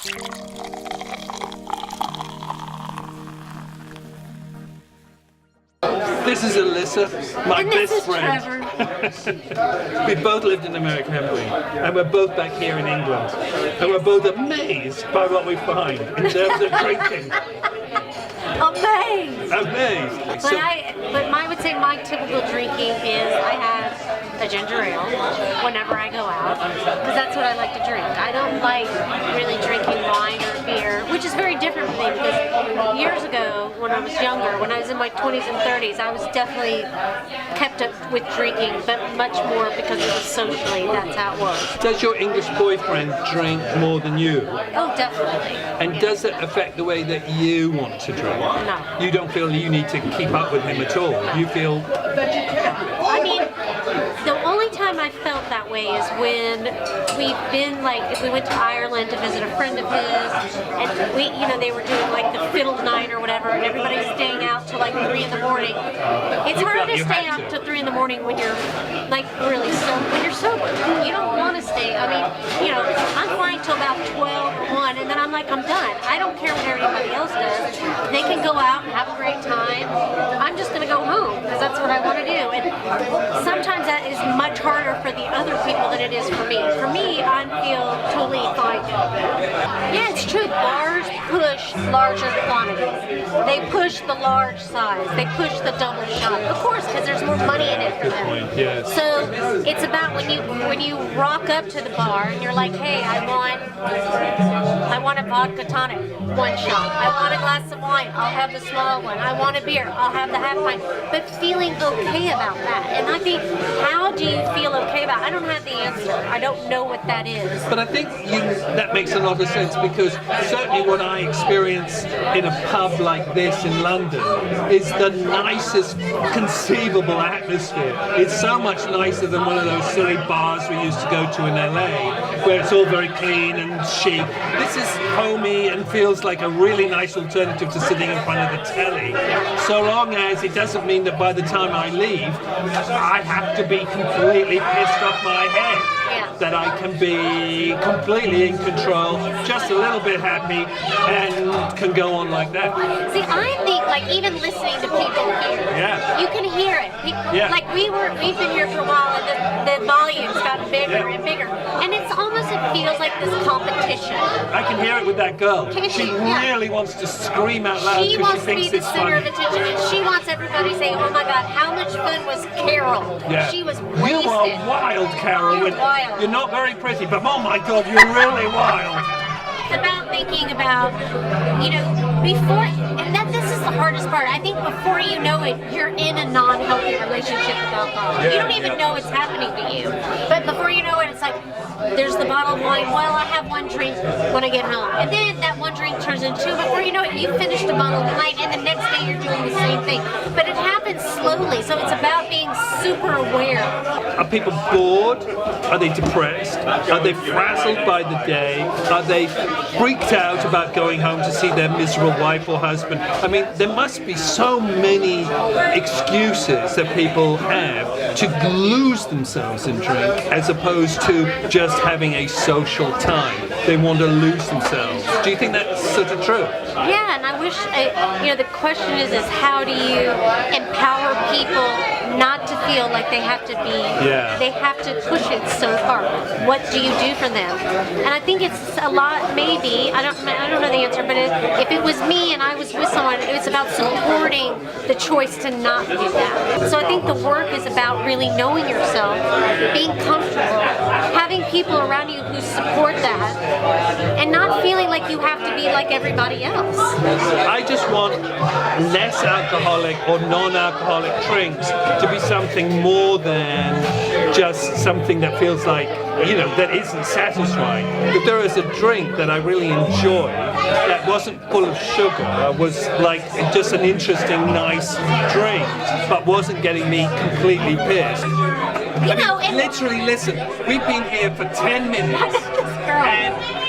This is Alyssa, my And this best is friend. Trevor. We both lived in America, haven't we? And we're both back here in England. And we're both amazed by what we find in terms of drinking. Amazed. Amazed. But I would say my typical drinking is I have a ginger ale whenever I go out, because that's what I like to drink. I don't like really drinking wine or beer, which is very different from me, because years ago when I was younger, when I was in my 20s and 30s, I was definitely kept up with drinking, but much more because it was socially, that's how it was. Does your English boyfriend drink more than you? Oh, definitely. And does it affect the way that you want to drink? No. You don't feel you need to keep up with him at all? You feel... I mean, the only time I felt that way is when we've been, like, if we went to Ireland to visit a friend of his, and we, you know, they were doing like the fiddle night or whatever, and everybody's staying out till like 3 in the morning. It's hard to stay out till 3 in the morning when you're like really sober. When you're sober, you don't want to stay. I mean, you know, I'm fine till about 12 or 1, and then I'm like, I'm done. I don't care what everybody else does. They can go out and have a great time. I'm just going to go home because that's what I want to do. And sometimes that is much harder for the other people than it is for me. For me, I feel totally fine. Yeah, it's true. Bars push larger quantities. They push the large size. They push the double shot. Of course, because there's more money in it for them. Yes. So it's about when you rock up to the bar and you're like, hey, I want a vodka tonic, 1 shot. I want a glass of wine. I'll have the small one. I want a beer. I'll have the half pint. But feeling okay about that. And I think, how do you feel okay about it? I don't have the answer. I don't know what that is. But I think that makes a lot of sense, because certainly what I experience in a pub like this in London is the nicest conceivable atmosphere. It's so much nicer than one of those silly bars we used to go to in LA, where it's all very clean and chic. This is homey and feels like a really nice alternative to sitting in front of the telly, so long as it doesn't mean that by the time I leave, I have to be completely pissed off my head. Yeah. That I can be completely in control, just a little bit happy, and can go on like that. See, I think, like, even listening to people here, you can hear it. Like, we've been here for a while, and the volume's gotten bigger and bigger, and it's almost, it feels like this competition. I can hear it with that girl. She really wants to scream out loud because she thinks it's funny. She wants to be the center of attention, and she wants everybody to say, oh my God, how much fun was Carol? Yeah. She was wasted. You are wild, Carol. You're wild. You're not very pretty, but oh my God, you're really wild. It's about thinking about, you know, before, and this is the hardest part. I think before you know it, you're in a non-healthy relationship with alcohol. You don't even know it's happening to you. But before you know it, it's like, there's the bottle of wine. Well, I have 1 drink when I get home. And then that 1 drink turns into 2. Before you know it, you finished a bottle of wine, and the next day you're doing the same thing. But it happens slowly, so it's about being super aware. Are people bored? Are they depressed? Are they frazzled by the day? Are they freaked out about going home to see their miserable wife or husband? I mean, there must be so many excuses that people have to lose themselves in drink, as opposed to just having a social time. They want to lose themselves. Do you think that's sort of true? Yeah, and I wish, you know, the question is how do you empower people not to feel like they have to be, they have to push it so hard. What do you do for them? And I think it's a lot, maybe, I don't know the answer, but if it was me and I was with someone, it's about supporting the choice to not do that. So I think the work is about really knowing yourself, being comfortable, having people around you who support that, and not feeling like you have to be like everybody else. I just want less alcoholic or non-alcoholic drinks to be something more than just something that feels like, you know, that isn't satisfying. If there is a drink that I really enjoy that wasn't full of sugar, was like just an interesting, nice drink, but wasn't getting me completely pissed. I mean, literally, listen, we've been here for 10 minutes,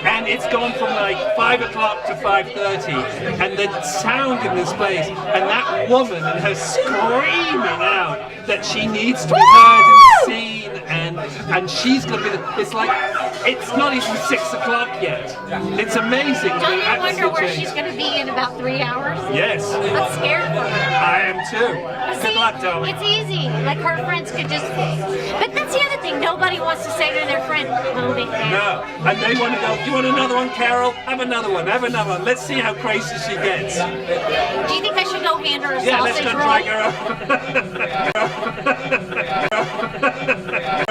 and it's gone from like 5 o'clock to 5:30, and the sound in this place, and that woman and her screaming out that she needs to be heard and seen, and and she's going to be. It's like it's not even 6 o'clock yet. It's amazing. Don't you how wonder where changed. she's going to be in about 3 hours? Yes, I'm scared for her. I am too. See, Good luck, darling. it's easy. Like her friends could just. But that's the other thing. Nobody wants to say to their friend, "Calm it down." No, and they want to go. You want another one, Carol? Have another one. Have another one. Let's see how crazy she gets. Do you think I should go hand her a Yeah, let's sausage go roll? drag her up.